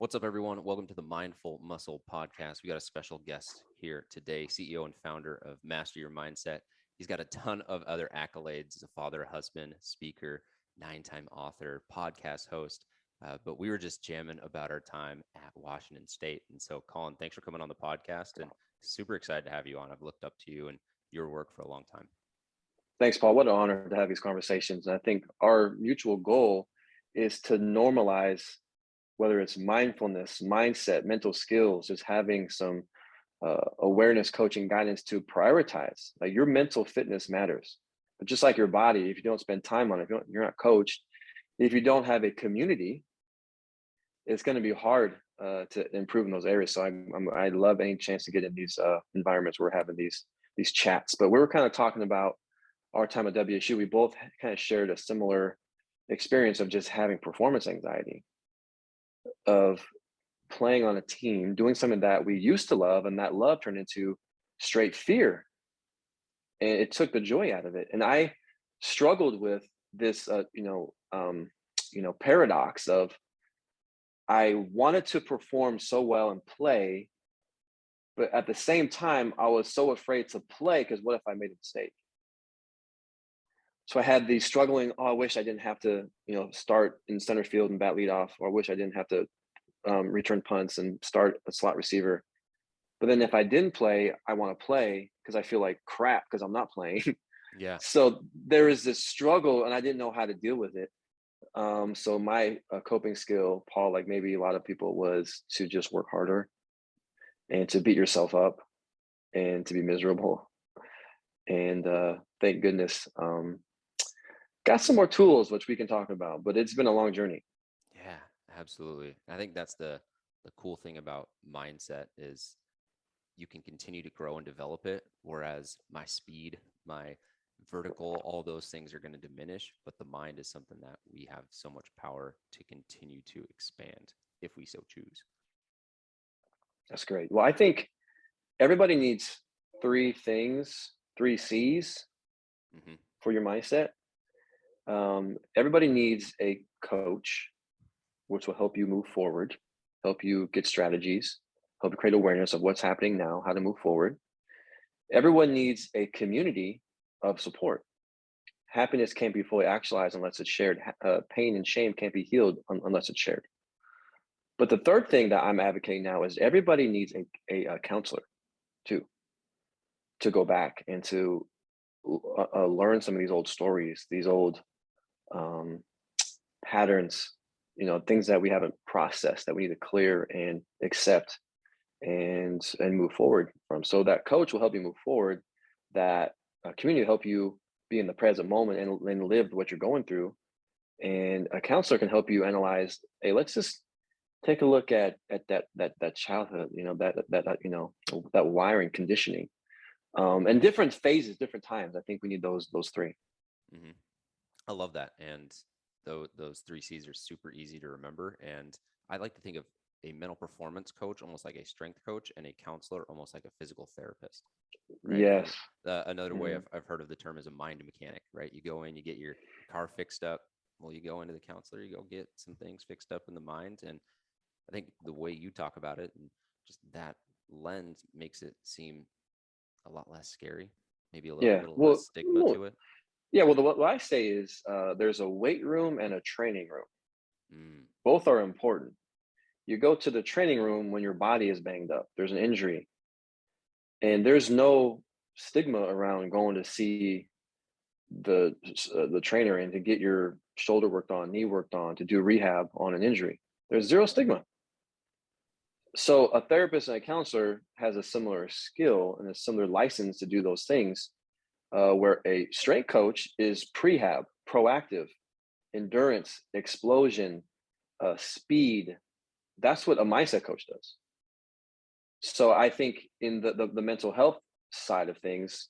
What's up, everyone? Welcome to the Mindful Muscle Podcast. We got a special guest here today, CEO and founder of Master Your Mindset. He's got a ton of other accolades. He's a father, husband, speaker, 9-time author, podcast host. But we were just jamming about our time at Washington State. And so, Collin, thanks for coming on the podcast, and super excited to have you on. I've looked up to you and your work for a long time. Thanks, Paul. What an honor to have these conversations. I think our mutual goal is to normalize, whether it's mindfulness, mindset, mental skills, just having some awareness, coaching, guidance to prioritize. Like, your mental fitness matters, but just like your body, if you don't spend time on it, if you're not coached, if you don't have a community, it's going to be hard to improve in those areas. So I love any chance to get in these environments where we're having these chats. But we were kind of talking about our time at WSU. We both kind of shared a similar experience of just having performance anxiety, of playing on a team, doing something that we used to love, and that love turned into straight fear, and it took the joy out of it. And I struggled with this paradox of, I wanted to perform so well and play, but at the same time I was so afraid to play because what if I made a mistake? So I had these struggling, I wish I didn't have to, start in center field and bat leadoff, or I wish I didn't have to return punts and start a slot receiver. But then if I didn't play, I want to play because I feel like crap because I'm not playing. Yeah. So there is this struggle, and I didn't know how to deal with it. So my coping skill, Paul, like maybe a lot of people, was to just work harder and to beat yourself up and to be miserable. And thank goodness, got some more tools which we can talk about, but it's been a long journey. Yeah, absolutely. I think that's the cool thing about mindset is you can continue to grow and develop it, whereas my speed, my vertical, all those things are going to diminish, but the mind is something that we have so much power to continue to expand if we so choose. That's great. Well, I think everybody needs three things, 3 C's for your mindset. Everybody needs a coach, which will help you move forward, help you get strategies, help you create awareness of what's happening now, how to move forward. Everyone needs a community of support. Happiness can't be fully actualized unless it's shared. Pain and shame can't be healed unless it's shared. But the third thing that I'm advocating now is everybody needs a counselor too, to go back and to learn some of these old stories, these old patterns, things that we haven't processed that we need to clear and accept and move forward from. So that coach will help you move forward, that community will help you be in the present moment and live what you're going through. And a counselor can help you analyze, hey, let's just take a look at that childhood, that wiring, conditioning, and different phases, different times. I think we need those 3. Mm-hmm. I love that. And those 3 C's are super easy to remember. And I like to think of a mental performance coach almost like a strength coach, and a counselor almost like a physical therapist. Right? Yes. Another way I've heard of the term is a mind mechanic, right? You go in, you get your car fixed up. Well, you go into the counselor, you go get some things fixed up in the mind. And I think the way you talk about it and just that lens makes it seem a lot less scary, maybe a little less stigma to it. Yeah, well, what I say is there's a weight room and a training room. Both are important. You go to the training room when your body is banged up, there's an injury, and there's no stigma around going to see the trainer and to get your shoulder worked on, knee worked on, to do rehab on an injury. There's zero stigma. So a therapist and a counselor has a similar skill and a similar license to do those things, where a strength coach is prehab, proactive, endurance, explosion, speed. That's what a mindset coach does. So I think in the mental health side of things,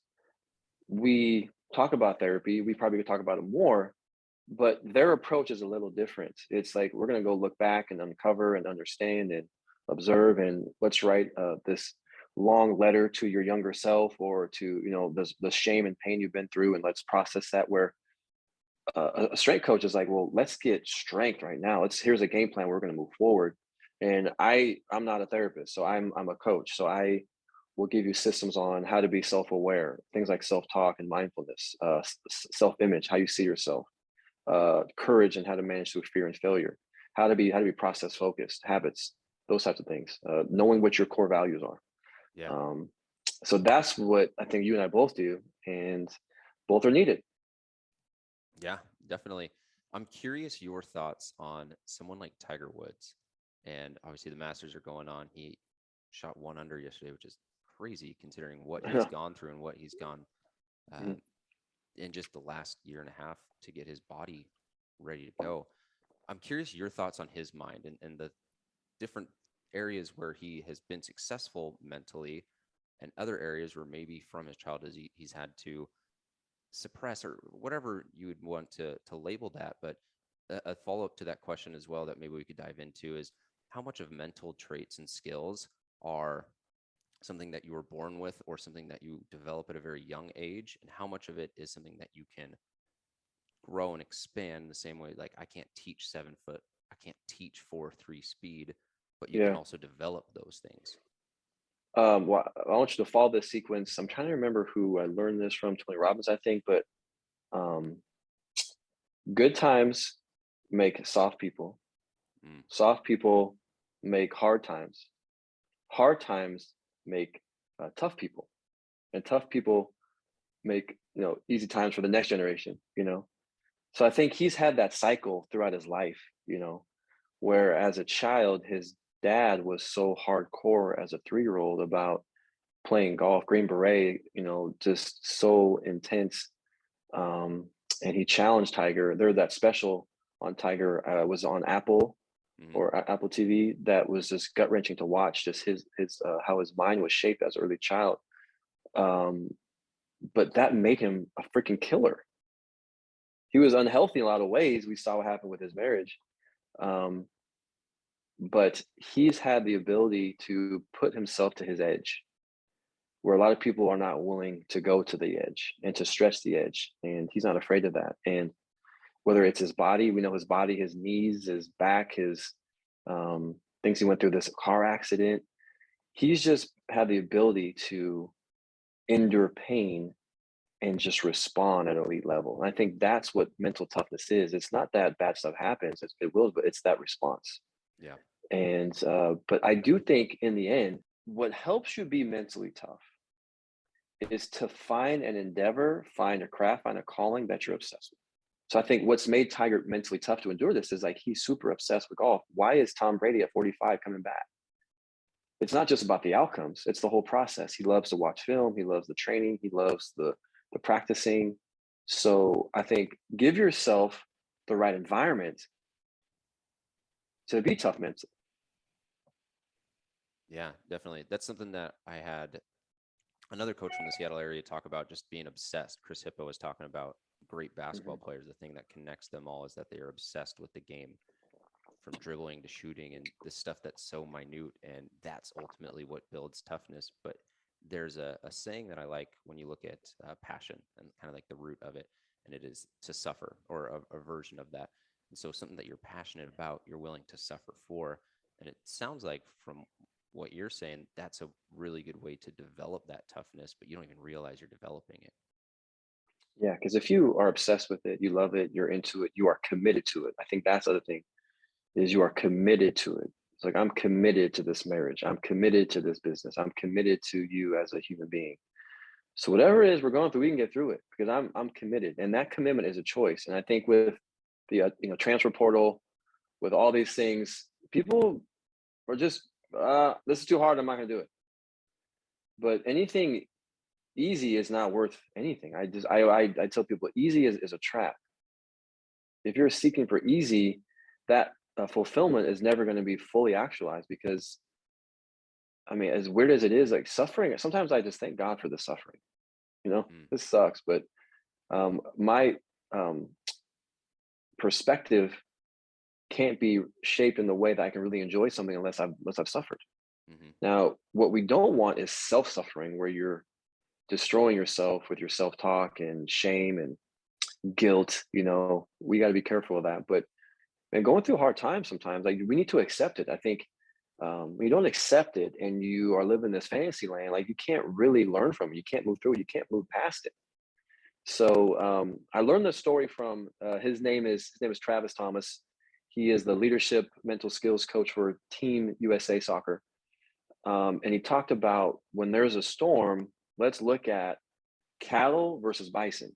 we talk about therapy. We probably could talk about it more, but their approach is a little different. It's like, we're going to go look back and uncover and understand and observe, and let's write this long letter to your younger self, or to the shame and pain you've been through, and let's process that. Where a strength coach is like, well, let's get strength right now. Here's a game plan. We're going to move forward. And I'm not a therapist, so I'm a coach. So I will give you systems on how to be self-aware, things like self-talk and mindfulness, self-image, how you see yourself, courage and how to manage through fear and failure, how to be process focused, habits, those types of things, knowing what your core values are. Yeah. Um, so that's what I think you and I both do, and both are needed. Yeah, definitely. I'm curious your thoughts on someone like Tiger Woods. And obviously the Masters are going on. He shot one under yesterday, which is crazy considering what he's gone through and what he's gone uh, Mhm. in just the last year and a half to get his body ready to go. I'm curious your thoughts on his mind and the different areas where he has been successful mentally and other areas where maybe from his childhood he's had to suppress or whatever you would want to label that. But a follow up to that question as well that maybe we could dive into is how much of mental traits and skills are something that you were born with or something that you develop at a very young age, and how much of it is something that you can grow and expand the same way. Like I can't teach 7 foot, I can't teach 4.3 speed, but you can Yeah. also develop those things. Well, I want you to follow this sequence. I'm trying to remember who I learned this from, Tony Robbins, I think, but um, good times make soft people. Mm, Soft people make hard times. Hard times make tough people, and tough people make easy times for the next generation. So I think he's had that cycle throughout his life. Where as a child, his dad was so hardcore as a 3-year-old about playing golf, Green Beret, just so intense. Um, and he challenged Tiger. There, that special on Tiger was on Apple mm, or Apple TV that was just gut wrenching to watch. Just his how his mind was shaped as an early child. Um, but that made him a freaking killer. He was unhealthy in a lot of ways. We saw what happened with his marriage. Um, but he's had the ability to put himself to his edge where a lot of people are not willing to go to the edge and to stretch the edge. And he's not afraid of that. And whether it's his body, we know his body, his knees, his back, his things he went through, this car accident. He's just had the ability to endure pain and just respond at an elite level. And I think that's what mental toughness is. It's not that bad stuff happens, it will, but it's that response. yeah. And but I do think in the end, what helps you be mentally tough is to find an endeavor, find a craft, find a calling that you're obsessed with. So I think what's made Tiger mentally tough to endure this is like he's super obsessed with golf. Why is Tom Brady at 45 coming back? It's not just about the outcomes, it's the whole process. He loves to watch film, he loves the training, he loves the practicing. So I think give yourself the right environment to be tough mentally. Yeah, definitely. That's something that I had another coach from the Seattle area talk about, just being obsessed. Chris Hippo was talking about great basketball Mhm. players. The thing that connects them all is that they are obsessed with the game, from dribbling to shooting and the stuff that's so minute. And that's ultimately what builds toughness. But there's a saying that I like when you look at passion and kind of like the root of it, and it is to suffer, or a version of that. And so something that you're passionate about, you're willing to suffer for. And it sounds like from what you're saying, that's a really good way to develop that toughness, but you don't even realize you're developing it. Yeah, because if you are obsessed with it, you love it, you're into it, you are committed to it. I think that's the other thing is you are committed to it. It's like I'm committed to this marriage. I'm committed to this business. I'm committed to you as a human being. So whatever it is we're going through, we can get through it because I'm committed, and that commitment is a choice. And I think with the transfer portal, with all these things, people are just this is too hard. I'm not going to do it. But anything easy is not worth anything. I tell people easy is a trap. If you're seeking for easy, that fulfillment is never going to be fully actualized because I mean, as weird as it is, like suffering, sometimes I just thank God for the suffering. Mm, This sucks, but my um, perspective can't be shaped in the way that I can really enjoy something unless I've suffered. hmm. Now, what we don't want is self-suffering, where you're destroying yourself with your self-talk and shame and guilt. We got to be careful of that. But and going through hard times sometimes, like we need to accept it. I think When you don't accept it and you are living this fantasy land, like you can't really learn from it. You can't move through it. You can't move past it. So I learned this story from his name is Travis Thomas. He is the leadership mental skills coach for Team USA Soccer. And he talked about when there's a storm, let's look at cattle versus bison.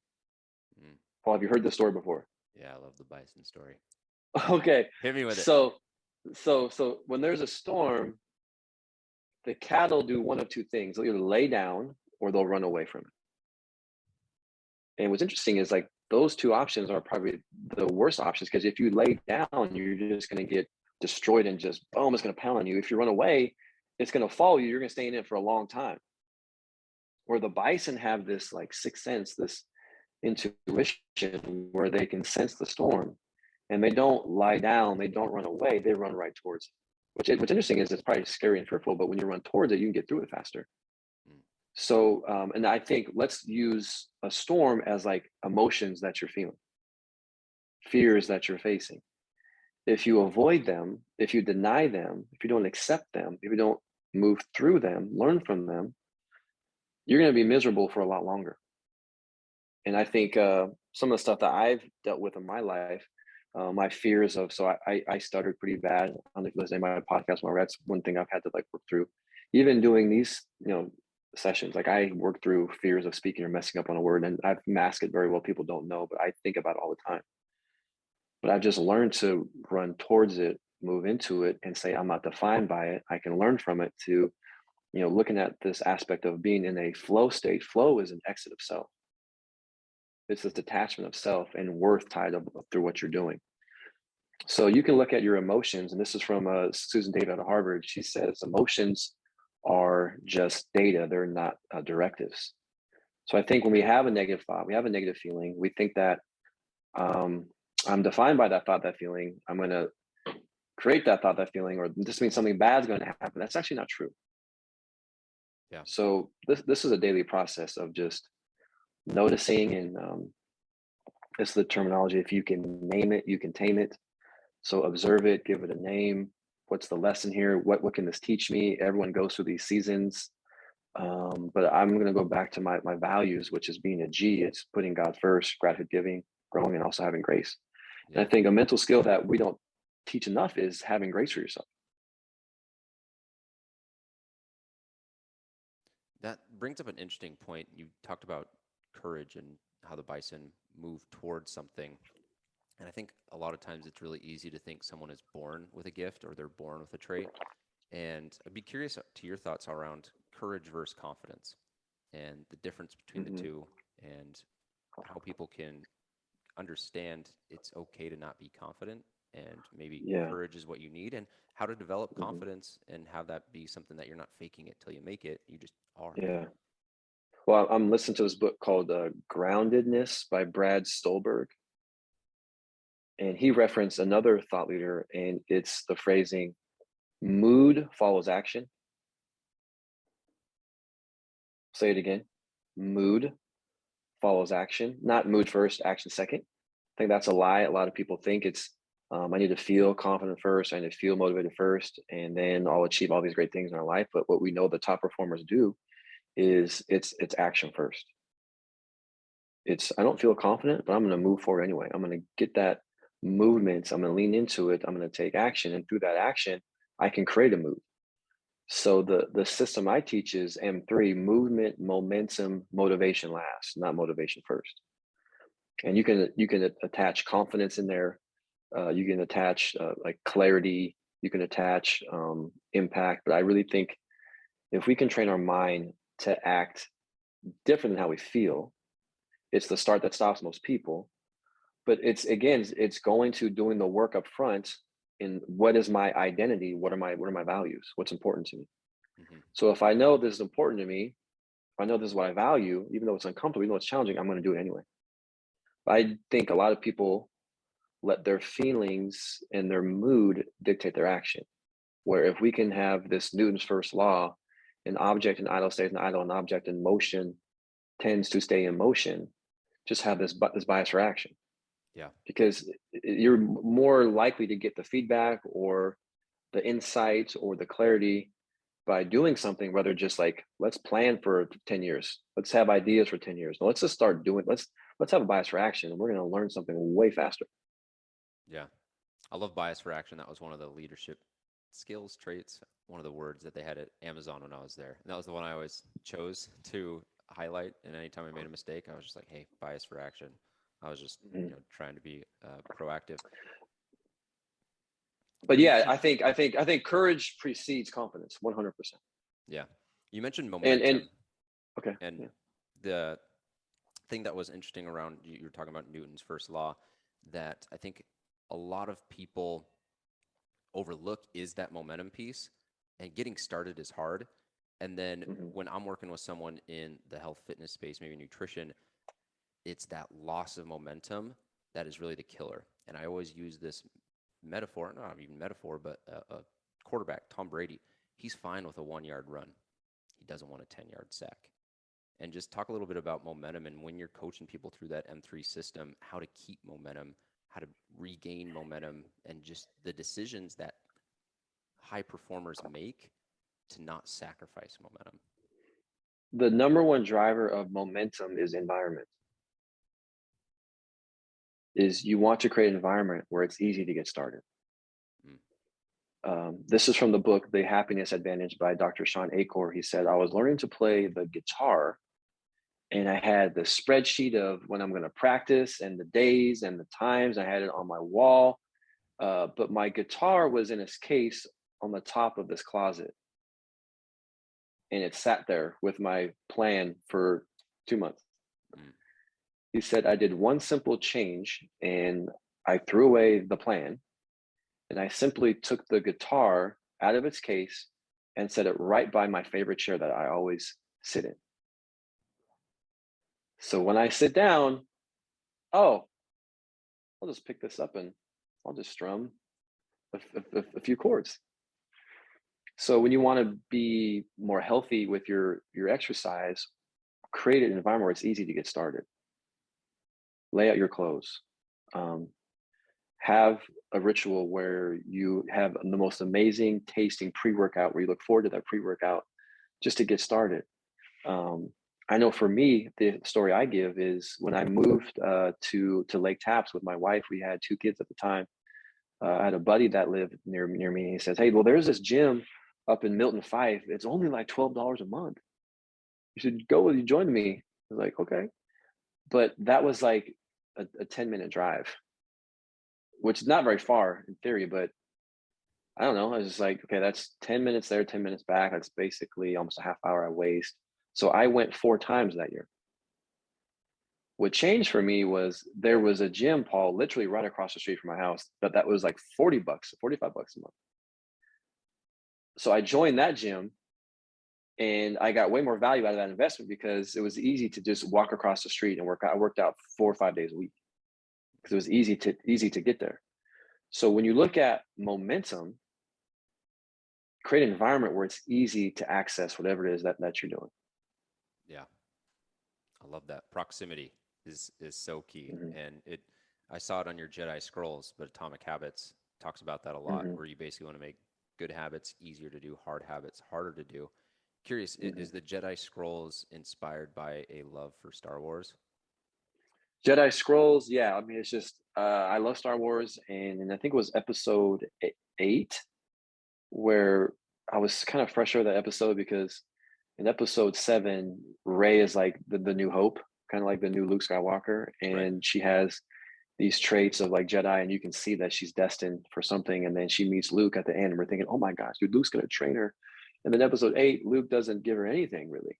Paul, have you heard this story before? Yeah, I love the bison story. Okay. Hit me with it. So when there's a storm, the cattle do one of two things. They'll either lay down or they'll run away from it. And what's interesting is like those two options are probably the worst options, because if you lay down, you're just going to get destroyed and just boom, it's going to pound on you. If you run away, it's going to follow you. You're going to stay in it for a long time. Where the bison have this like sixth sense, this intuition where they can sense the storm, and they don't lie down, they don't run away, they run right towards it. What's interesting is it's probably scary and fearful, but when you run towards it, you can get through it faster. So, and I think let's use a storm as like emotions that you're feeling, fears that you're facing. If you avoid them, if you deny them, if you don't accept them, if you don't move through them, learn from them, you're going to be miserable for a lot longer. And I think some of the stuff that I've dealt with in my life, my fears of, so I stuttered pretty bad. I don't know if you listen to my podcast, that's one thing I've had to like work through. Even doing these, sessions, like I work through fears of speaking or messing up on a word, and I've masked it very well. People don't know, but I think about it all the time. But I've just learned to run towards it, move into it, and say, I'm not defined by it. I can learn from it to, looking at this aspect of being in a flow state. Flow is an exit of self. It's this detachment of self and worth tied up through what you're doing. So you can look at your emotions, and this is from Susan David out of Harvard. She says emotions are just data. They're not directives. So I think when we have a negative thought, we have a negative feeling, we think that I'm defined by that thought, that feeling. I'm going to create that thought, that feeling, or this means something bad is going to happen. That's actually not true. Yeah. So this is a daily process of just noticing, and this is the terminology. If you can name it, you can tame it. So observe it, give it a name. What's the lesson here? What can this teach me? Everyone goes through these seasons. But I'm going to go back to my values, which is being a G. It's putting God first, gratitude giving, growing, and also having grace. Yeah. And I think a mental skill that we don't teach enough is having grace for yourself. That brings up an interesting point. You talked about courage and how the bison move towards something. And I think a lot of times it's really easy to think someone is born with a gift or they're born with a trait. And I'd be curious to your thoughts around courage versus confidence and the difference between the two, and how people can understand it's okay to not be confident, and maybe courage is what you need, and how to develop confidence and have that be something that you're not faking it till you make it. You just are. Yeah. Well, I'm listening to this book called Groundedness by Brad Stulberg. And he referenced another thought leader, and it's the phrasing, mood follows action. Say it again. Mood follows action, not mood first, action second. I think that's a lie. A lot of people think it's, I need to feel confident first, I need to feel motivated first, and then I'll achieve all these great things in our life. But what we know the top performers do is it's action first. It's, I don't feel confident, but I'm going to move forward anyway. I'm going to get that movement. I'm going to lean into it. I'm going to take action. And through that action, I can create a move. So the system I teach is M3, movement, momentum, motivation last, not motivation first. And you can attach confidence in there. You can attach like clarity. You can attach impact. But I really think if we can train our mind to act different than how we feel, it's the start that stops most people. But it's going to doing the work up front in what is my identity, what are my values, what's important to me. So if I know this is important to me, if I know this is what I value, even though it's uncomfortable, even though it's challenging, I'm going to do it anyway. But I think a lot of people let their feelings and their mood dictate their action. Where if we can have this Newton's first law, an object in idle stays in idle, an object in motion tends to stay in motion, just have this bias for action. Yeah. Because you're more likely to get the feedback or the insight or the clarity by doing something, rather just like, let's plan for 10 years. Let's have ideas for 10 years. No, let's just start doing, let's have a bias for action, and we're going to learn something way faster. Yeah. I love bias for action. That was one of the leadership skills, traits, one of the words that they had at Amazon when I was there. And that was the one I always chose to highlight. And anytime I made a mistake, I was just like, hey, bias for action. I was just, trying to be proactive. But You yeah, mentioned, I think courage precedes confidence, 100%. yeah, you mentioned And momentum, okay, and yeah. the thing that was interesting around you were talking about Newton's first law that I think a lot of people overlook is that momentum piece, and getting started is hard. And then Mm-hmm. when I'm working with someone in the health fitness space, maybe nutrition, it's that loss of momentum that is really the killer. And I always use this metaphor, not even metaphor, but a quarterback, Tom Brady, he's fine with a 1 yard run. He doesn't want a 10 yard sack. And just talk a little bit about momentum and when you're coaching people through that M3 system, how to keep momentum, how to regain momentum, and just the decisions that high performers make to not sacrifice momentum. The number one driver of momentum is environment. Is you want to create an environment where it's easy to get started. This is from the book The Happiness Advantage by Dr. Sean Achor. He said, I was learning to play the guitar, and I had the spreadsheet of when I'm going to practice and the days and the times. I had it on my wall, but my guitar was in its case on the top of this closet, and it sat there with my plan for 2 months. He said, I did one simple change, and I threw away the plan, and I simply took the guitar out of its case and set it right by my favorite chair that I always sit in. So when I sit down, oh, I'll just pick this up and I'll just strum a few chords. So when you want to be more healthy with your exercise, create an environment where it's easy to get started. Lay out your clothes. Have a ritual where you have the most amazing tasting pre-workout, where you look forward to that pre-workout just to get started. I know for me, the story I give is when I moved to Lake Tapps with my wife. We had 2 kids at the time. I had a buddy that lived near me. And he says, "Hey, well, there's this gym up in Milton Fife. It's only like $12 a month. You should go. Will you join me?" I was like, "Okay," but that was like a 10-minute drive, which is not very far in theory, but I don't know. I was just like, okay, that's 10 minutes there, 10 minutes back. That's basically almost a half hour I waste. So I went 4 times that year. What changed for me was there was a gym, Paul, literally right across the street from my house, but that was like 40 bucks, 45 bucks a month. So I joined that gym, and I got way more value out of that investment because it was easy to just walk across the street and work out. I worked out 4 or 5 days a week because it was easy to get there. So when you look at momentum, create an environment where it's easy to access whatever it is that you're doing. Yeah, I love that. Proximity is so key, and I saw it on your Jedi Scrolls, but Atomic Habits talks about that a lot, where you basically want to make good habits easier to do, hard habits harder to do. Curious, is the Jedi Scrolls inspired by a love for Star Wars? Jedi Scrolls, yeah. I mean, it's just I love Star Wars, and I think it was episode 8 where I was kind of frustrated with that episode because in episode 7, Rey is like the new Hope, kind of like the new Luke Skywalker, and she has these traits of like Jedi, and you can see that she's destined for something. And then she meets Luke at the end, and we're thinking, oh my gosh, dude, Luke's gonna train her. And then episode 8, Luke doesn't give her anything really,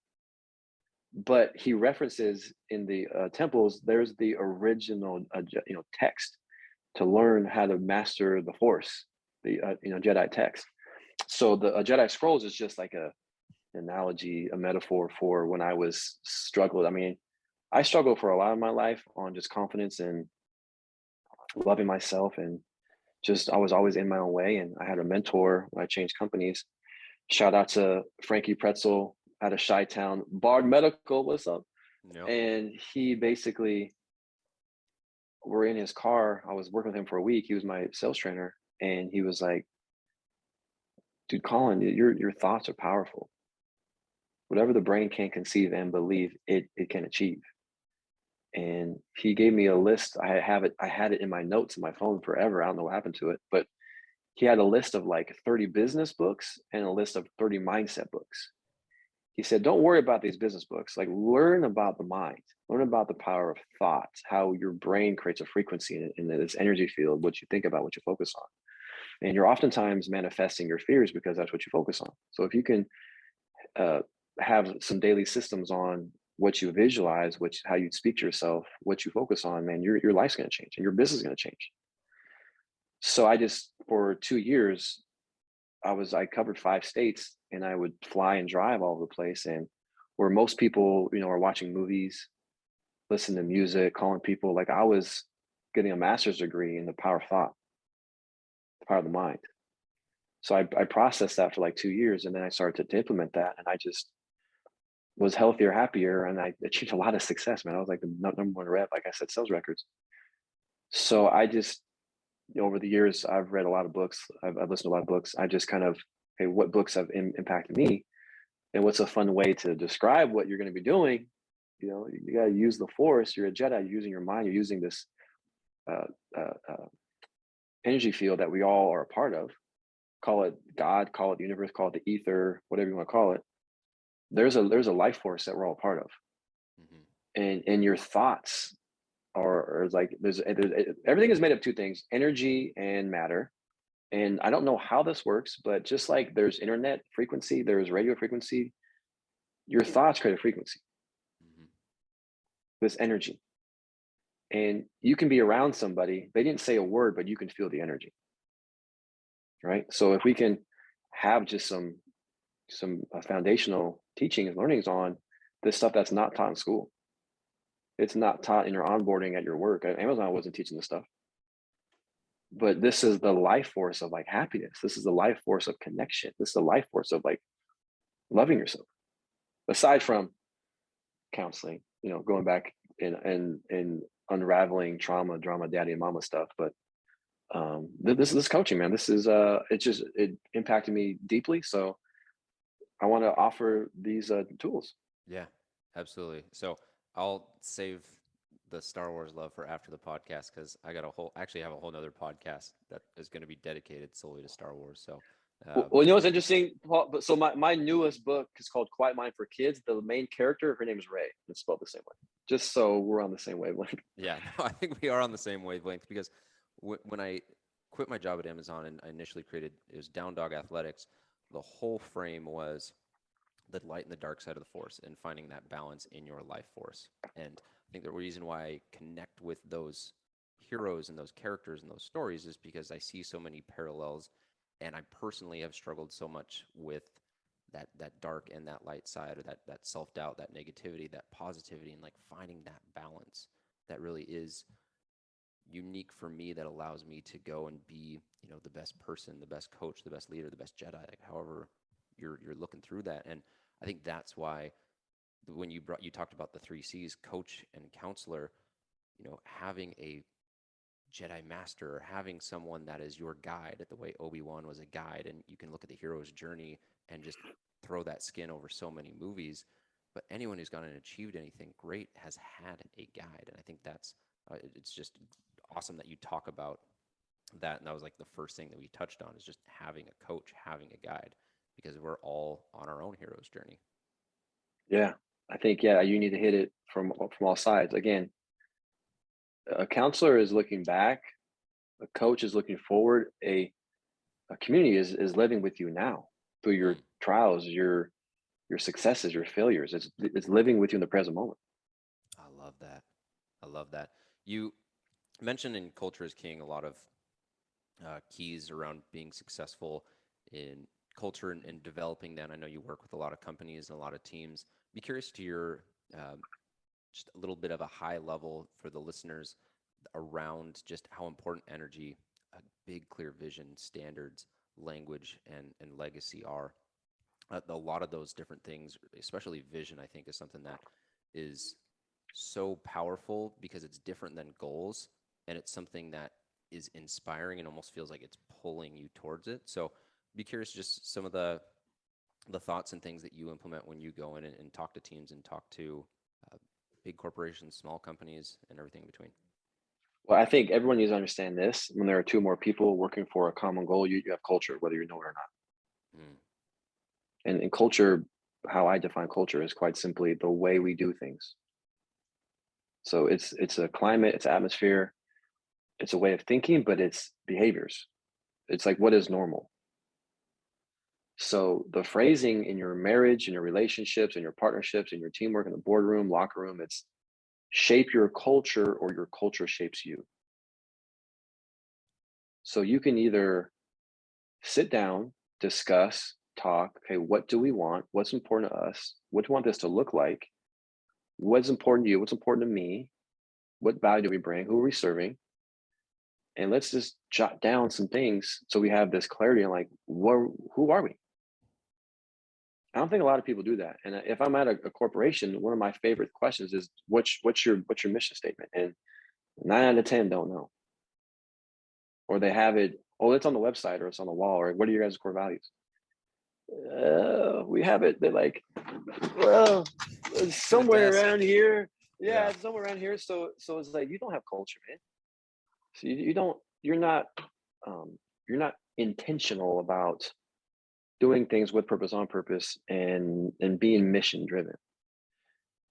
but he references in the temples. There's the original, text to learn how to master the Force, the Jedi text. So the Jedi Scrolls is just like a analogy, a metaphor for when I was struggled. I mean, I struggled for a lot of my life on just confidence and loving myself, and just I was always in my own way. And I had a mentor when I changed companies. Shout out to Frankie Pretzel out of Chi-Town, Bard Medical. What's up? Yep. And he basically, we're in his car. I was working with him for a week. He was my sales trainer, and he was like, dude, Colin, your thoughts are powerful. Whatever the brain can conceive and believe, it can achieve. And he gave me a list. I had it in my notes in my phone forever. I don't know what happened to it, but he had a list of like 30 business books and a list of 30 mindset books. He said, don't worry about these business books. Like, learn about the mind, learn about the power of thoughts, how your brain creates a frequency in this energy field, what you think about, what you focus on. And you're oftentimes manifesting your fears because that's what you focus on. So if you can uh, have some daily systems on what you visualize, which how you speak to yourself, what you focus on, man, your life's going to change and your business is going to change. So I just, for 2 years, I covered 5 states, and I would fly and drive all over the place. And where most people, are watching movies, listening to music, calling people, like I was getting a master's degree in the power of thought, the power of the mind. So I processed that for like 2 years, and then I started to implement that, and I just was healthier, happier, and I achieved a lot of success, man. I was like the number one rep, like I said, sales records. So I just, over the years, I've read a lot of books. I've listened to a lot of books. I just kind of, hey, what books have impacted me, and what's a fun way to describe what you're going to be doing? You got to use the force. You're a Jedi. You're using your mind. You're using this uh, uh, uh, energy field that we all are a part of. Call it God, call it the universe, call it the ether, whatever you want to call it. There's a life force that we're all a part of, and your thoughts are like there's everything is made of two things: energy and matter. And I don't know how this works, but just like there's internet frequency, there's radio frequency, your thoughts create a frequency, this energy. And you can be around somebody, they didn't say a word, but you can feel the energy. Right. So if we can have just some foundational teaching and learnings on this stuff that's not taught in school. It's not taught in your onboarding at your work. Amazon wasn't teaching this stuff. But this is the life force of like happiness. This is the life force of connection. This is the life force of like loving yourself. Aside from counseling, going back and unraveling trauma, drama, daddy and mama stuff. But this coaching, man, this is it impacted me deeply. So I want to offer these tools. Yeah, absolutely. So I'll save the Star Wars love for after the podcast because I got actually have a whole nother podcast that is going to be dedicated solely to Star Wars. So, Well, what's interesting, Paul? So my newest book is called Quiet Mind for Kids. The main character, her name is Ray. It's spelled the same way. Just so we're on the same wavelength. Yeah, no, I think we are on the same wavelength because when I quit my job at Amazon and I initially created, it was Down Dog Athletics. The whole frame was the light and the dark side of the force and finding that balance in your life force. And I think the reason why I connect with those heroes and those characters and those stories is because I see so many parallels, and I personally have struggled so much with that dark and that light side, or that self-doubt, that negativity, that positivity, and like finding that balance that really is unique for me, that allows me to go and be, the best person, the best coach, the best leader, the best Jedi, like however you're looking through that. And I think that's why when you talked about the 3 C's, coach and counselor, having a Jedi master, or having someone that is your guide, the way Obi-Wan was a guide, and you can look at the hero's journey and just throw that skin over so many movies. But anyone who's gone and achieved anything great has had a guide, and I think that's it's just awesome that you talk about that. And that was like the first thing that we touched on, is just having a coach, having a guide, because we're all on our own hero's journey. Yeah, I think you need to hit it from all sides. Again, a counselor is looking back, a coach is looking forward, a community is living with you now through your trials, your successes, your failures. It's living with you in the present moment. I love that. I love that. You mentioned in Culture is King a lot of keys around being successful in culture and developing that. I know you work with a lot of companies and a lot of teams. Be curious to your just a little bit of a high level for the listeners around just how important energy, a big clear vision, standards, language, and legacy are. A lot of those different things, especially vision, I think is something that is so powerful because it's different than goals, and it's something that is inspiring and almost feels like it's pulling you towards it. So be curious just some of the thoughts and things that you implement when you go in and talk to teams and talk to big corporations, small companies, and everything in between. Well, I think everyone needs to understand this. When there are two more people working for a common goal, you have culture, whether you know it or not. And in culture, how I define culture is quite simply the way we do things. So it's a climate, it's atmosphere, it's a way of thinking, but it's behaviors. It's like, what is normal? So the phrasing in your marriage, in your relationships, in your partnerships, in your teamwork, in the boardroom, locker room, it's shape your culture or your culture shapes you. So you can either sit down, discuss, talk, okay, what do we want? What's important to us? What do we want this to look like? What's important to you? What's important to me? What value do we bring? Who are we serving? And let's just jot down some things so we have this clarity on like, who are we? I don't think a lot of people do that. And if I'm at a corporation, one of my favorite questions is, what's your mission statement? And 9 out of 10 don't know. Or they have it, oh, it's on the website or it's on the wall, or what are your guys' core values? We have it. They're like, well, somewhere around here. Yeah, it's somewhere around here. So it's like, you don't have culture, man. So you're not intentional about doing things with purpose, on purpose, and being mission driven.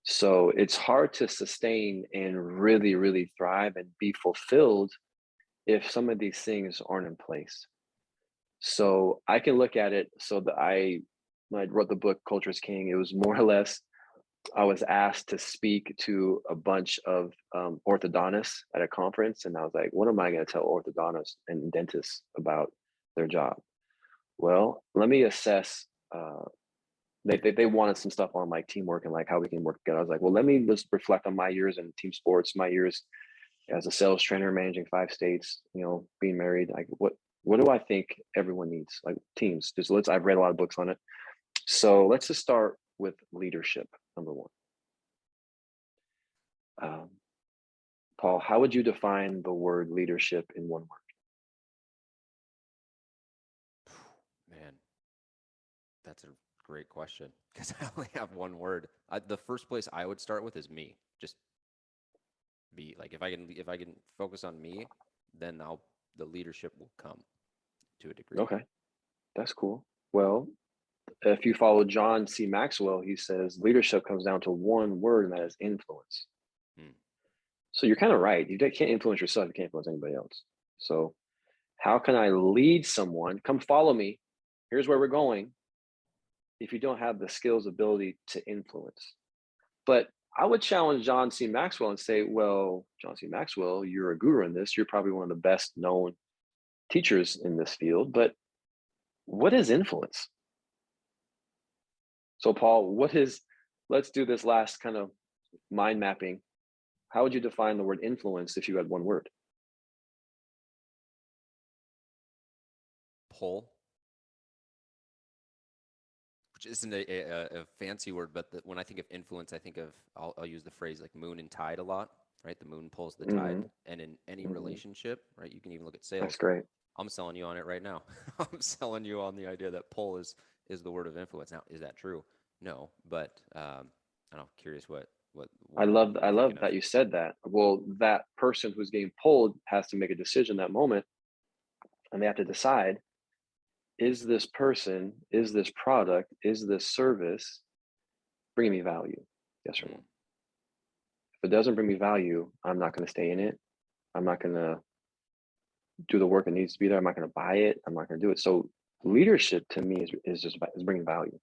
So it's hard to sustain and really, really thrive and be fulfilled if some of these things aren't in place. So I can look at it so that when I wrote the book Culture is King, it was more or less, I was asked to speak to a bunch of orthodontists at a conference. And I was like, what am I going to tell orthodontists and dentists about their job? Well, let me assess. They wanted some stuff on like teamwork and like how we can work together. I was like, well, let me just reflect on my years in team sports, my years as a sales trainer, managing 5 states, being married. Like, what do I think everyone needs? Like teams. I've read a lot of books on it. So let's just start with leadership, number one. Paul, how would you define the word leadership in one word? Man, that's a great question, because I only have one word. The first place I would start with is me. Just be like, if I can focus on me, then the leadership will come to a degree. Okay, that's cool. Well, if you follow John C. Maxwell, he says leadership comes down to one word, and that is influence. So you're kind of right. You can't influence yourself. You can't influence anybody else. So how can I lead someone? Come follow me. Here's where we're going. If you don't have the skills, ability to influence. But I would challenge John C. Maxwell and say, well, John C. Maxwell, you're a guru in this. You're probably one of the best known teachers in this field. But what is influence? So Paul, let's do this last kind of mind mapping. How would you define the word influence if you had one word? Pull, which isn't a fancy word, but when I think of influence, I think of, I'll use the phrase like moon and tide a lot, right? The moon pulls the tide. And in any relationship, right? You can even look at sales. That's great. I'm selling you on it right now. I'm selling you on the idea that pull is the word of influence. Now, is that true? No, but I'm curious what I love that you said that. Well, that person who's getting pulled has to make a decision that moment, and they have to decide, is this person, is this product, is this service bringing me value? Yes or no? If it doesn't bring me value, I'm not going to stay in it. I'm not going to do the work that needs to be there. I'm not going to buy it. I'm not going to do it. So leadership to me is bringing value.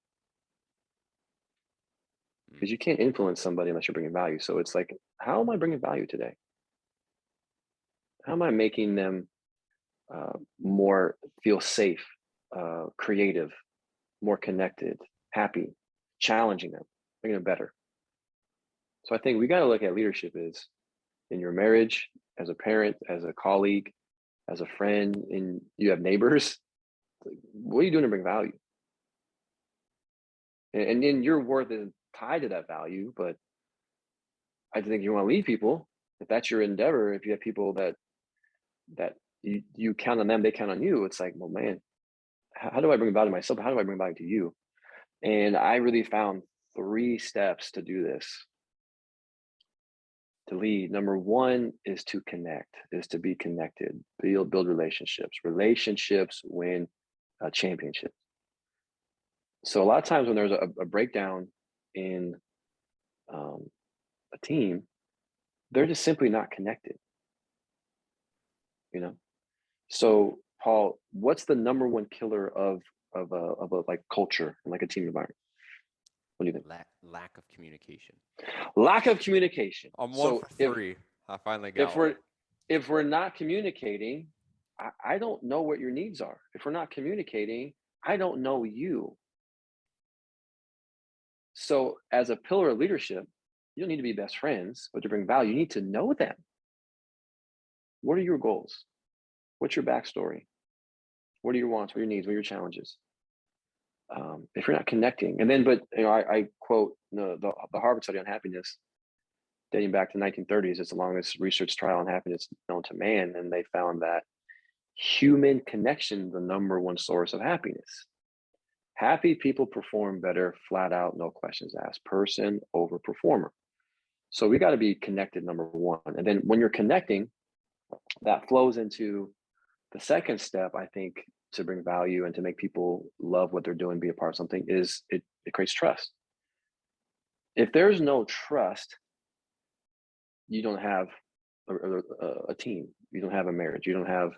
Because you can't influence somebody unless you're bringing value. So it's like, how am I bringing value today? How am I making them more feel safe, creative, more connected, happy, challenging them, making them better? So I think we got to look at leadership as in your marriage, as a parent, as a colleague, as a friend, and you have neighbors. What are you doing to bring value? And then your worth is tied to that value. But I think you want to lead people. If that's your endeavor, if you have people that you count on them, they count on you. It's like, well, man, how do I bring value to myself? How do I bring value to you? And I really found 3 steps to do this, to lead. Number 1 is to connect, is to be connected, build relationships. Relationships win championships. So a lot of times when there's a breakdown in a team, they're just simply not connected, you know? So Paul, what's the number 1 killer of a like culture and like a team environment? What do you think? Lack of communication. Lack of communication. I'm 1 So for 3. I finally got one. If we're not communicating, I don't know what your needs are. If we're not communicating, I don't know you. So as a pillar of leadership, you don't need to be best friends, but to bring value, you need to know them. What are your goals? What's your backstory? What are your wants? What are your needs? What are your challenges? If you're not connecting, and then, but I quote the Harvard study on happiness, dating back to the 1930s. It's the longest research trial on happiness known to man, and they found that human connection is the number 1 source of happiness. Happy people perform better, flat out, no questions asked. Person over performer. So we got to be connected, number 1. And then when you're connecting, that flows into the second step, I think, to bring value and to make people love what they're doing, be a part of something, is it creates trust. If there's no trust, you don't have a team, you don't have a marriage, you don't have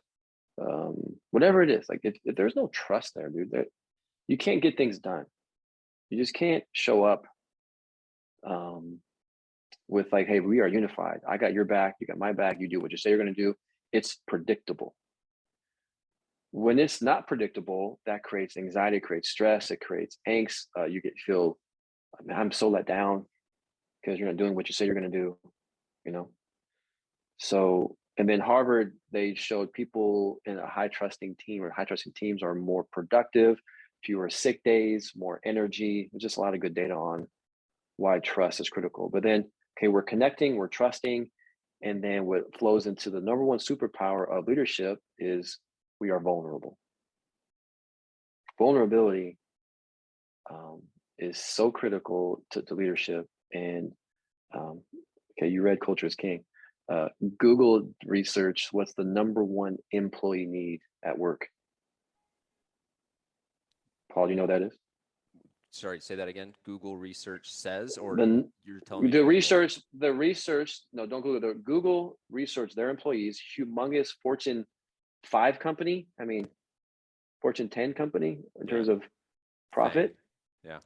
whatever it is. Like if there's no trust there, dude, you can't get things done. You just can't show up with like, hey, we are unified. I got your back, you got my back, you do what you say you're going to do. It's predictable. When it's not predictable, that creates anxiety, it creates stress, it creates angst. You feel, I'm so let down because you're not doing what you say you're going to do, you know? So, and then Harvard, they showed people in a high trusting team or high trusting teams are more productive, fewer sick days, more energy. There's just a lot of good data on why trust is critical. But then, okay, we're connecting, we're trusting. And then what flows into the number 1 superpower of leadership is we are vulnerable. Vulnerability is so critical to leadership. And okay, you read Culture is King. Google research what's the number 1 employee need at work. Paul, do you know what that is? Sorry, say that again. Google research says, or you're telling me the research. No, don't Google. The Google research their employees, humongous Fortune 5 company. I mean, Fortune 10 company in terms of profit. Yeah.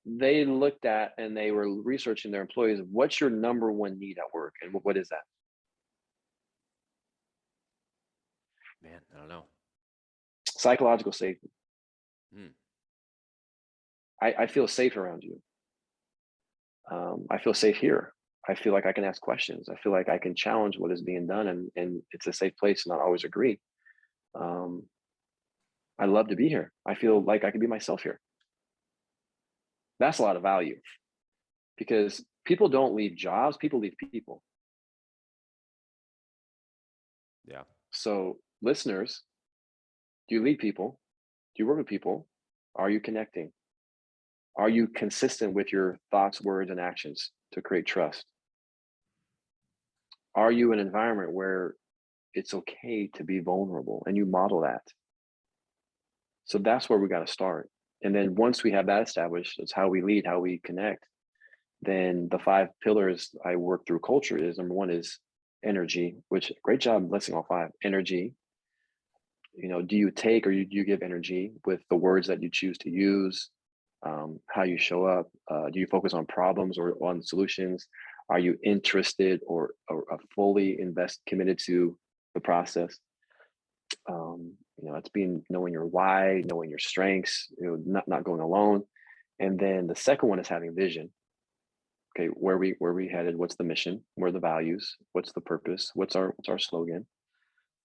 They looked at and they were researching their employees. What's your number 1 need at work, and what is that? Man, I don't know. Psychological safety. I feel safe around you. I feel safe here. I feel like I can ask questions. I feel like I can challenge what is being done, and it's a safe place to not always agree. I love to be here. I feel like I can be myself here. That's a lot of value, because people don't leave jobs, people leave people. Yeah. So listeners, do you lead people? Do you work with people? Are you connecting? Are you consistent with your thoughts, words, and actions to create trust? Are you an environment where it's okay to be vulnerable and you model that? So that's where we got to start. And then once we have that established, it's how we lead, how we connect. Then the 5 pillars I work through culture is, number 1 is energy, which great job listing all 5. Energy. Do you take, or do you give energy with the words that you choose to use? How you show up? Do you focus on problems or on solutions? Are you interested or fully committed to the process? It's knowing your why, knowing your strengths, not going alone. And then the second one is having vision. Okay, where we headed? What's the mission? What are the values? What's the purpose? What's our slogan?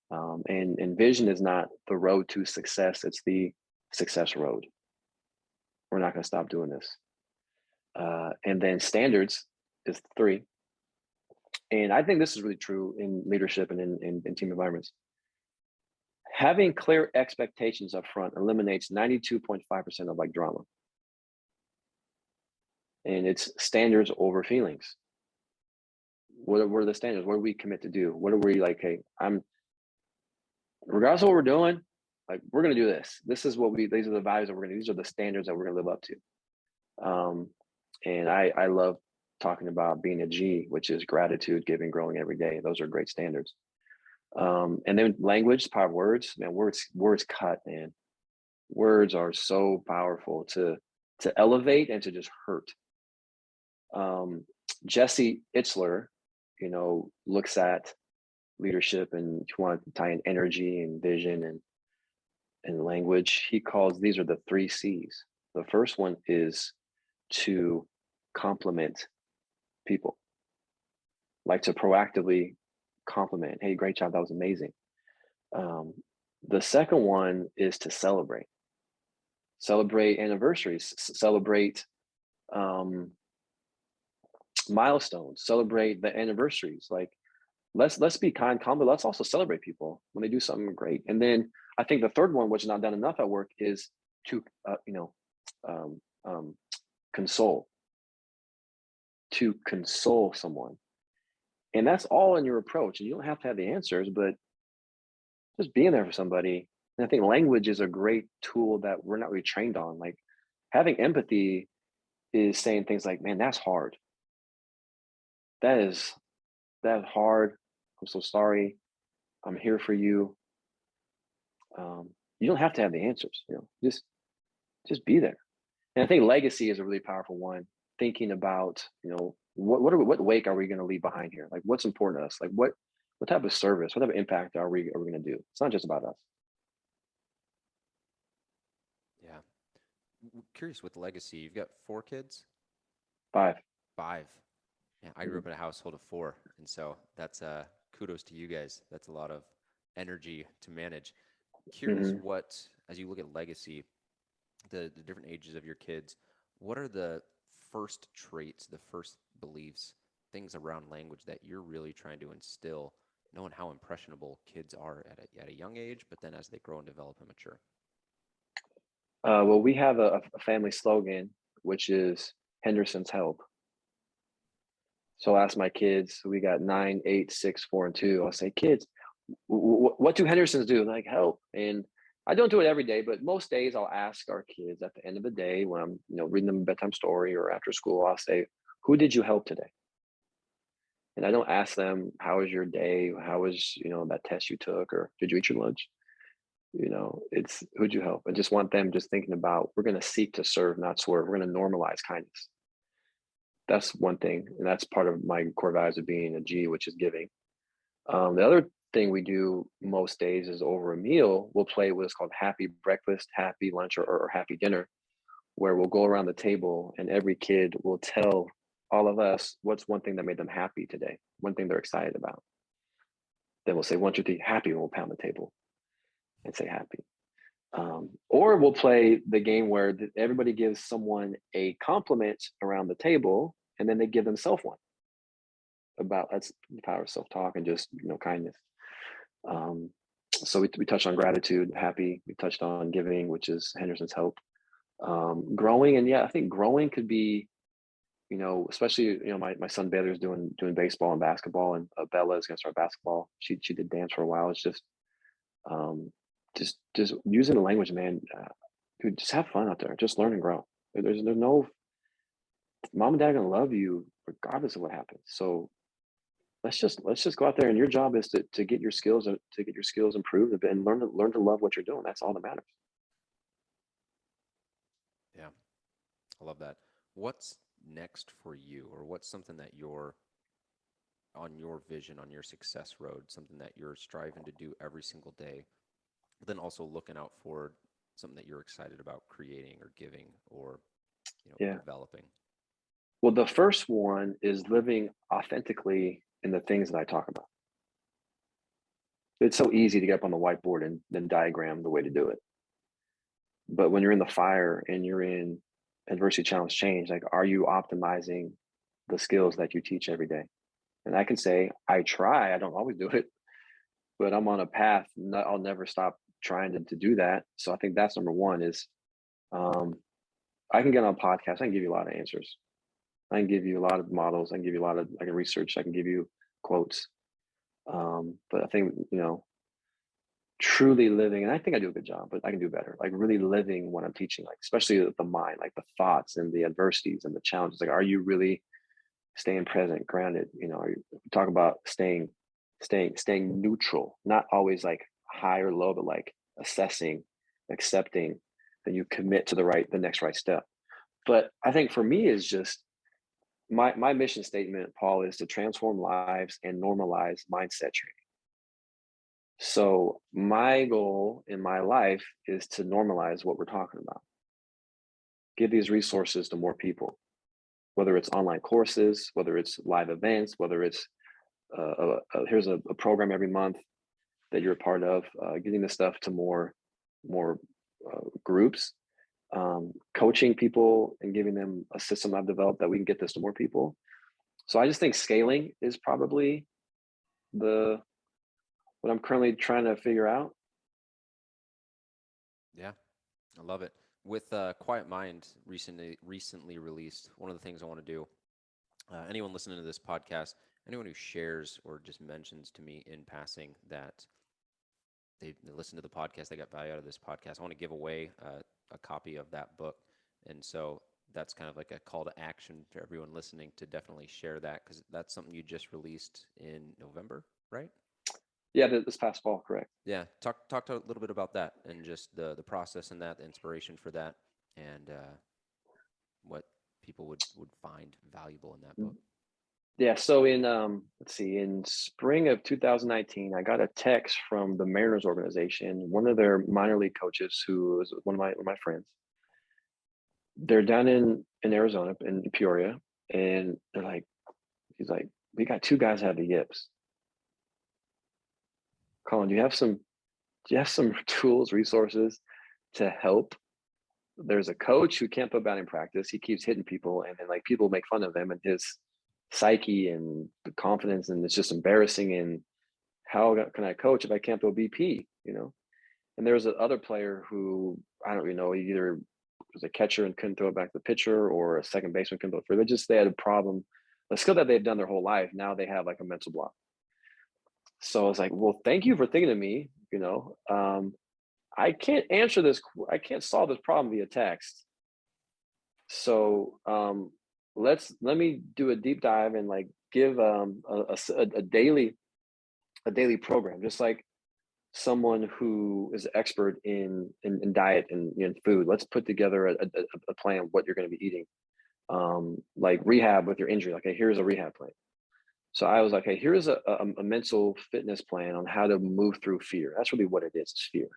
And vision is not the road to success; it's the success road. We're not going to stop doing this. And then standards is 3. And I think this is really true in leadership and in team environments. Having clear expectations up front eliminates 92.5% of like drama. And it's standards over feelings. What are the standards? What do we commit to do? What are we like, hey, regardless of what we're doing, like we're gonna do this. These are the values that these are the standards that we're gonna live up to. And I love talking about being a G, which is gratitude, giving, growing every day. Those are great standards. And then language, the power of words, man, words cut, man. Words are so powerful to elevate and to just hurt. Jesse Itzler, looks at leadership, and if you want to tie in energy and vision and language, he calls these are the 3 C's. The first one is to compliment people, like to proactively compliment. Hey, great job, that was amazing. The second one is to celebrate anniversaries, celebrate milestones, celebrate the anniversaries. Like let's be kind, calm, but let's also celebrate people when they do something great. And then I think the third one, which is not done enough at work, is to console someone. And that's all in your approach. And you don't have to have the answers, but just being there for somebody. And I think language is a great tool that we're not really trained on. Like having empathy is saying things like, man, that's hard. That's hard. I'm so sorry. I'm here for you. You don't have to have the answers, just be there. And I think legacy is a really powerful one. Thinking about, what wake are we going to leave behind here? Like what's important to us? Like what type of service, what type of impact are we going to do? It's not just about us. Yeah. Curious with legacy, you've got 4 kids? 5. Yeah, I grew up in a household of 4, and so that's kudos to you guys. That's a lot of energy to manage. Curious what, as you look at legacy, the different ages of your kids, what are the first traits, the first beliefs, things around language that you're really trying to instill, knowing how impressionable kids are at a young age, but then as they grow and develop and mature? Well, we have a family slogan, which is Henderson's help. So I'll ask my kids, we got 9, 8, 6, 4, and 2. I'll say, kids, what do Hendersons do? Like help. And I don't do it every day, but most days I'll ask our kids at the end of the day when I'm, reading them a bedtime story or after school, I'll say, who did you help today? And I don't ask them, how was your day? How was, that test you took, or did you eat your lunch? It's who'd you help? I just want them just thinking about, we're going to seek to serve, not swerve. We're going to normalize kindness. That's one thing. And that's part of my core values of being a G, which is giving. The other thing we do most days is over a meal, we'll play what's called happy breakfast, happy lunch, or happy dinner, where we'll go around the table and every kid will tell all of us what's one thing that made them happy today, one thing they're excited about. Then we'll say 1, 2, 3, happy, and we'll pound the table and say happy. Or we'll play the game where everybody gives someone a compliment around the table, and then they give themselves one. That's the power of self-talk and just kindness. So we touched on gratitude, happy. We touched on giving, which is Henderson's help. Growing, and I think growing could be, especially my son Baylor is doing baseball and basketball, and Bella is going to start basketball. She did dance for a while. It's just using the language, man. Dude, just have fun out there. Just learn and grow. There's no mom and dad are gonna love you regardless of what happens. So let's just go out there, and your job is to get your skills improved a bit and learn to love what you're doing. That's all that matters. Yeah, I love that. What's next for you, or what's something that you're on your vision, on your success road, something that you're striving to do every single day, but then also looking out for something that you're excited about creating or giving or developing? Well, the first one is living authentically in the things that I talk about. It's so easy to get up on the whiteboard and then diagram the way to do it. But when you're in the fire and you're in adversity, challenge, change, like, are you optimizing the skills that you teach every day? And I can say, I try, I don't always do it, but I'm on a path. I'll never stop trying to do that. So I think that's number one is I can get on podcasts. I can give you a lot of answers. I can give you a lot of models. I can give you a lot of, I can research. I can give you quotes. But I think, truly living, and I think I do a good job, but I can do better. Like really living what I'm teaching, like especially the mind, like the thoughts and the adversities and the challenges. Like, are you really staying present, grounded? Talk about staying neutral, not always like high or low, but like assessing, accepting, then you commit to the next right step. But I think for me is just my mission statement, Paul, is to transform lives and normalize mindset training. So my goal in my life is to normalize what we're talking about. Give these resources to more people, whether it's online courses, whether it's live events, whether it's here's a program every month that you're a part of, getting this stuff to more groups, coaching people and giving them a system I've developed that we can get this to more people. So I just think scaling is probably what I'm currently trying to figure out. Yeah, I love it. With Quiet Mind recently released, one of the things I want to do, anyone listening to this podcast, anyone who shares or just mentions to me in passing that they listen to the podcast, they got value out of this podcast, I want to give away a copy of that book. And so that's kind of like a call to action for everyone listening to definitely share that, because that's something you just released in November, right? Yeah, this past fall, correct. Yeah, talk a little bit about that and just the process and that, the inspiration for that, and what people would find valuable in that book. Yeah, so in let's see, in spring of 2019, I got a text from the Mariners organization, one of their minor league coaches, who was one of my friends. They're down in Arizona, in Peoria, and he's like, we got two guys that have the yips. Collin, do you have some tools, resources to help? There's a coach who can't put batting practice. He keeps hitting people, and then like people make fun of him and his psyche and the confidence, and it's just embarrassing. And how can I coach if I can't throw BP? And there's another player who I don't even know. He either was a catcher and couldn't throw it back to the pitcher, or a second baseman couldn't throw it through. They had a problem, a skill that they've done their whole life. Now they have like a mental block. So I was like, well, thank you for thinking of me. I can't answer this. I can't solve this problem via text. So let me do a deep dive and like give a daily program, just like someone who is an expert in diet and in food. Let's put together a plan of what you're going to be eating, like rehab with your injury. Like, hey, here's a rehab plan. So I was like, hey, here's a mental fitness plan on how to move through fear. That's really what it is. It's fear.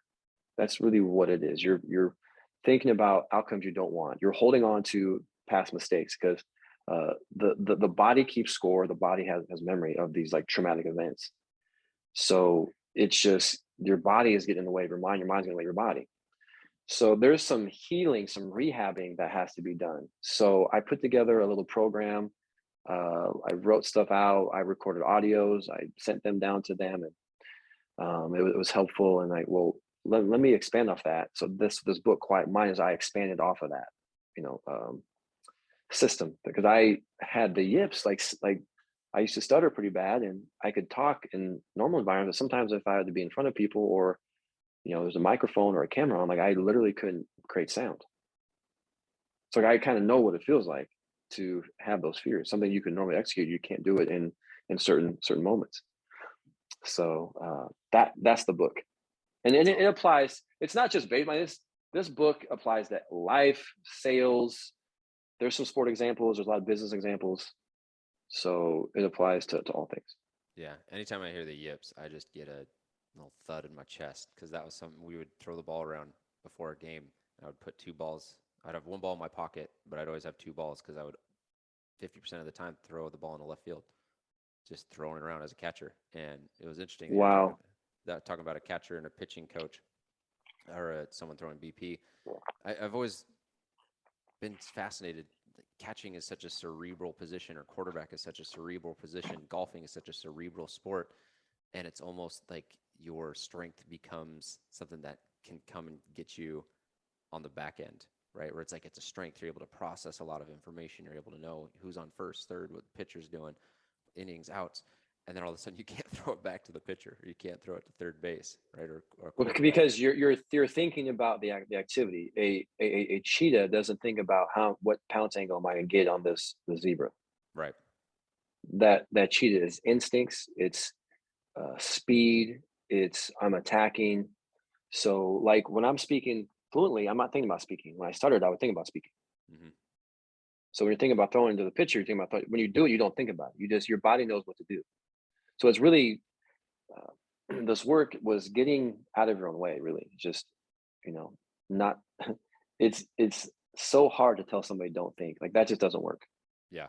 That's really what it is. You're thinking about outcomes you don't want. You're holding on to past mistakes because the body keeps score. The body has memory of these like traumatic events. So it's just your body is getting in the way of your mind. Your mind's getting in the way of your body. So there's some healing, some rehabbing that has to be done. So I put together a little program. I wrote stuff out. I recorded audios. I sent them down to them, and it was helpful. And let me expand off that. So this book, Quiet Mind, is I expanded off of that, system, because I had the yips. Like I used to stutter pretty bad, and I could talk in normal environments. Sometimes if I had to be in front of people, or there's a microphone or a camera on, like I literally couldn't create sound. So I kind of know what it feels like to have those fears. Something you can normally execute, you can't do it in certain moments. So that's the book. And it applies. It's not just based on this book applies to life, sales. There's some sport examples. There's a lot of business examples. So it applies to all things. Yeah. Anytime I hear the yips, I just get a little thud in my chest, because that was something we would throw the ball around before a game. I would put two balls. I'd have one ball in my pocket, but I'd always have two balls, because I would 50% of the time throw the ball in the left field, just throwing it around as a catcher. And it was interesting. Wow. Talking about a catcher and a pitching coach, or someone throwing BP. I've always been fascinated. Catching is such a cerebral position, or quarterback is such a cerebral position. Golfing is such a cerebral sport, and it's almost like your strength becomes something that can come and get you on the back end, right? Where it's like it's a strength. You're able to process a lot of information. You're able to know who's on first, third, what the pitcher's doing, innings, outs. And then all of a sudden you can't throw it back to the pitcher, or you can't throw it to third base, right? Or because you're thinking about the activity. A cheetah doesn't think about what pounce angle am I going to get on the zebra. Right. That cheetah is instincts. It's speed. It's I'm attacking. So like when I'm speaking fluently, I'm not thinking about speaking. When I started, I would think about speaking. Mm-hmm. So when you're thinking about throwing into the pitcher, you're thinking about when you do it, you don't think about it. Your body knows what to do. So it's really this work was getting out of your own way. Really, just not. It's so hard to tell somebody don't think. Like that just doesn't work. Yeah,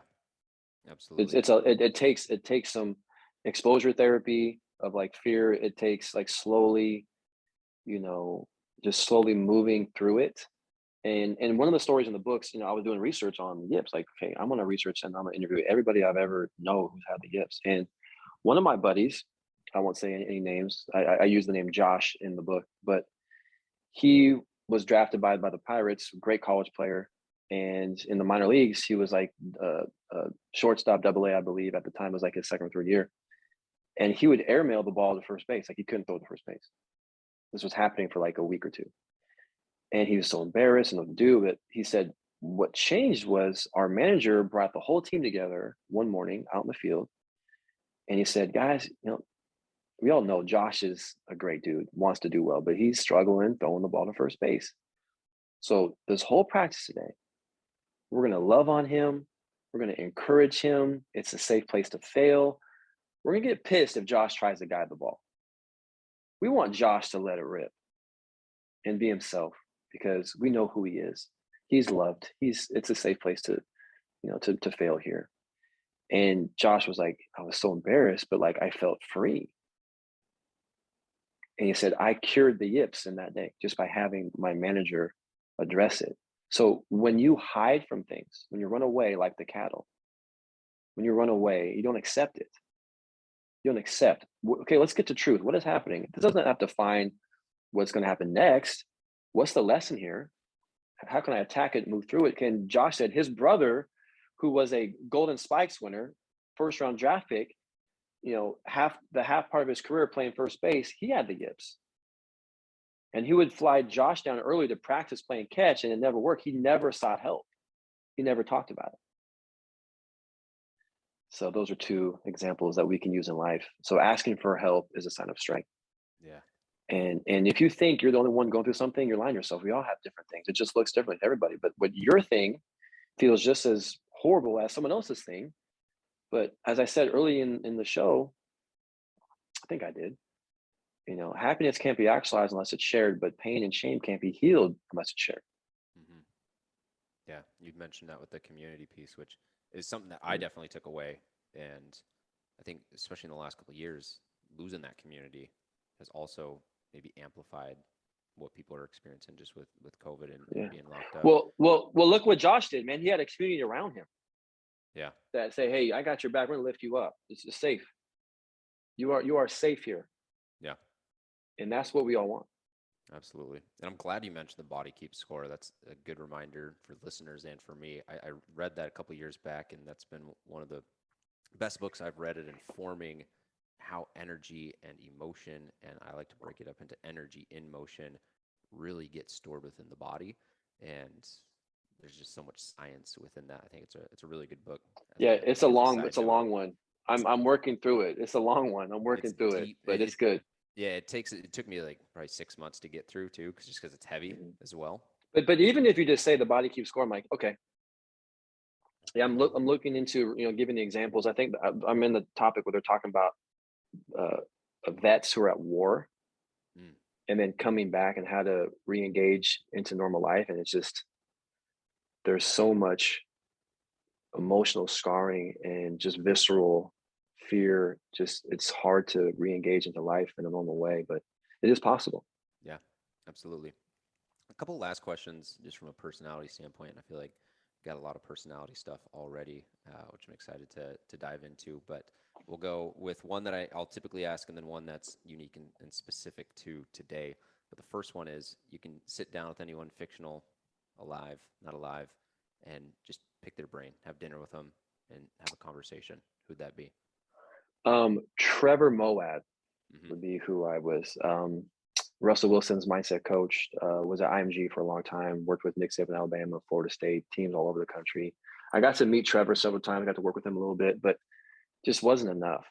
absolutely. It takes some exposure therapy of like fear. It takes like slowly, just slowly moving through it. And one of the stories in the books, I was doing research on yips. Like, okay, I'm gonna research and I'm gonna interview everybody I've ever know who's had the yips. And one of my buddies, I won't say any names. I use the name Josh in the book, but he was drafted by the Pirates, great college player. And in the minor leagues, he was like shortstop AA, I believe at the time. It was like his second or third year. And he would airmail the ball to first base. Like he couldn't throw to first base. This was happening for like a week or two. And he was so embarrassed and what to do. But he said, what changed was our manager brought the whole team together one morning out in the field. And he said, guys, we all know Josh is a great dude, wants to do well, but he's struggling throwing the ball to first base. So this whole practice today, we're going to love on him. We're going to encourage him. It's a safe place to fail. We're going to get pissed if Josh tries to guide the ball. We want Josh to let it rip and be himself because we know who he is. He's loved. It's a safe place to fail here. And Josh was like, I was so embarrassed, but like I felt free. And he said, I cured the yips in that day just by having my manager address it. So when you hide from things, when you run away like the cattle, when you run away, you don't accept it. You don't accept. Okay, let's get to truth. What is happening? This doesn't have to find what's going to happen next. What's the lesson here? How can I attack it and move through it? Can Josh said his brother, who was a Golden Spikes winner, first round draft pick, half part of his career playing first base, he had the yips. And he would fly Josh down early to practice playing catch, and it never worked. He never sought help. He never talked about it. So those are two examples that we can use in life. So asking for help is a sign of strength. Yeah. And if you think you're the only one going through something, you're lying to yourself. We all have different things. It just looks different to everybody. But what your thing feels just as horrible as someone else's thing. But as I said early in the show, I think I did, happiness can't be actualized unless it's shared, but pain and shame can't be healed unless it's shared. Mm-hmm. Yeah, you'd mentioned that with the community piece, which is something that I definitely took away. And I think, especially in the last couple of years, losing that community has also maybe amplified what people are experiencing just with COVID and being locked up. Well, look what Josh did, man. He had a community around him. Yeah. That say, hey, I got your back. We're gonna lift you up. It's safe. You are safe here. Yeah. And that's what we all want. Absolutely. And I'm glad you mentioned the body keeps score. That's a good reminder for listeners and for me. I read that a couple years back, and that's been one of the best books I've read at informing how energy and emotion, and I like to break it up into energy in motion, really gets stored within the body. And there's just so much science within that. I think it's a really good book. Yeah, it's a long one. I'm working through it. It's a long one. I'm working through it, but it's good. Yeah, it took me like probably 6 months to get through too, just because it's heavy as well. But even if you just say the body keeps score, I'm like, okay. Yeah, I'm looking into giving the examples. I think I'm in the topic where they're talking about vets who are at war, and then coming back and how to re-engage into normal life, and it's just there's so much emotional scarring and just visceral fear. Just it's hard to re-engage into life in a normal way, but it is possible. Yeah, absolutely. A couple last questions just from a personality standpoint. I feel like got a lot of personality stuff already, which I'm excited to dive into. But we'll go with one that I'll typically ask, and then one that's unique and specific to today. But the first one is you can sit down with anyone, fictional, alive, not alive, and just pick their brain, have dinner with them, and have a conversation. Who'd that be? Trevor Moawad would be who I was. Russell Wilson's mindset coach, was at IMG for a long time, worked with Nick Saban, Alabama, Florida State, teams all over the country. I got to meet Trevor several times. I got to work with him a little bit, but just wasn't enough.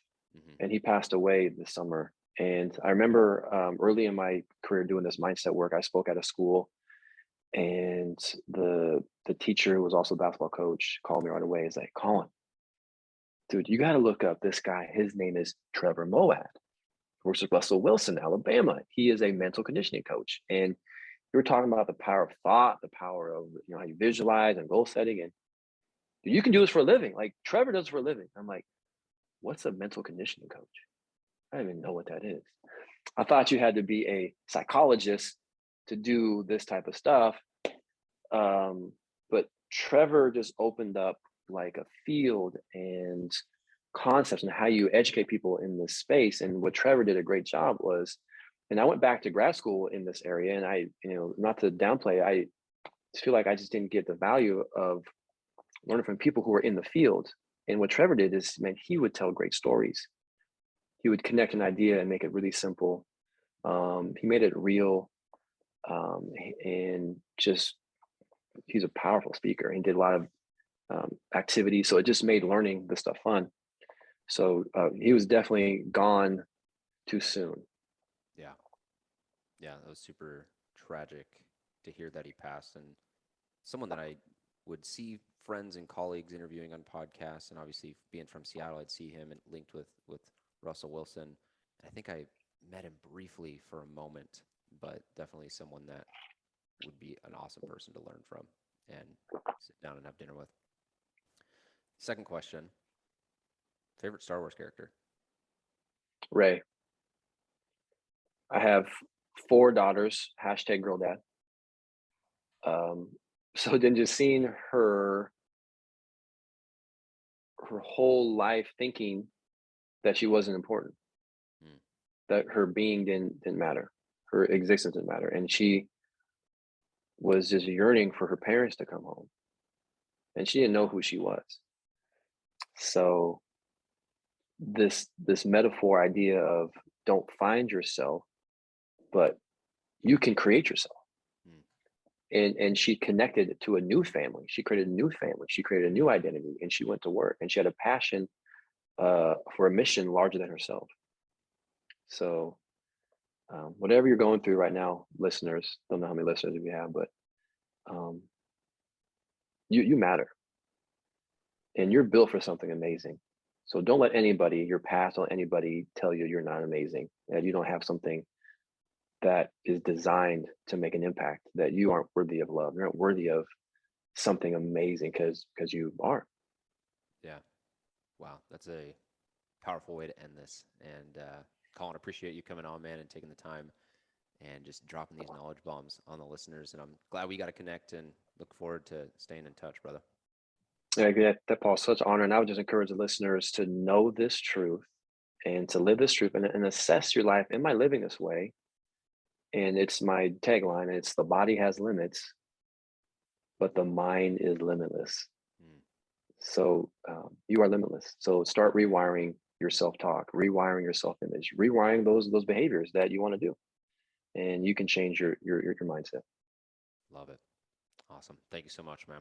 And he passed away this summer. And I remember early in my career doing this mindset work, I spoke at a school, and the teacher, who was also a basketball coach, called me right away. He's like, "Collin, dude, you got to look up this guy. His name is Trevor Moawad versus Russell Wilson, Alabama. He is a mental conditioning coach." And we were talking about the power of thought, the power of, how you visualize and goal setting. And dude, you can do this for a living. Like Trevor does for a living. I'm like, what's a mental conditioning coach? I don't even know what that is. I thought you had to be a psychologist to do this type of stuff. But Trevor just opened up like a field and concepts and how you educate people in this space. And what Trevor did a great job was, and I went back to grad school in this area, and I, not to downplay, I feel like I just didn't get the value of learning from people who were in the field. And what Trevor did is, man, he would tell great stories. He would connect an idea and make it really simple. He made it real, and just, he's a powerful speaker. He did a lot of activities, so it just made learning this stuff fun. So he was definitely gone too soon. Yeah, that was super tragic to hear that he passed, and someone that I would see friends and colleagues interviewing on podcasts, and obviously being from Seattle, I'd see him and linked with Russell Wilson. And I think I met him briefly for a moment, but definitely someone that would be an awesome person to learn from and sit down and have dinner with. Second question, favorite Star Wars character? Ray. I have 4 daughters, #girl dad. So then just seeing her whole life thinking that she wasn't important, that her being didn't matter, her existence didn't matter, and she was just yearning for her parents to come home, and she didn't know who she was. So this metaphor idea of don't find yourself, but you can create yourself. And she connected to a new family. She created a new family. She created a new identity, and she went to work, and she had a passion for a mission larger than herself. So whatever you're going through right now, listeners, don't know how many listeners we have, but you matter, and you're built for something amazing. So don't let anybody, your past, don't let anybody tell you you're not amazing, that you don't have something that is designed to make an impact, that you aren't worthy of love. You're not worthy of something amazing because you are. Yeah. Wow. That's a powerful way to end this. And Collin, appreciate you coming on, man, and taking the time and just dropping these knowledge bombs on the listeners. And I'm glad we got to connect and look forward to staying in touch, brother. Yeah, that Paul, such honor. And I would just encourage the listeners to know this truth and to live this truth and assess your life. Am I living this way? And it's my tagline. It's the body has limits, but the mind is limitless. So you are limitless. So start rewiring your self-talk, rewiring your self-image, rewiring those behaviors that you want to do, and you can change your mindset. Love it. Awesome. Thank you so much, man.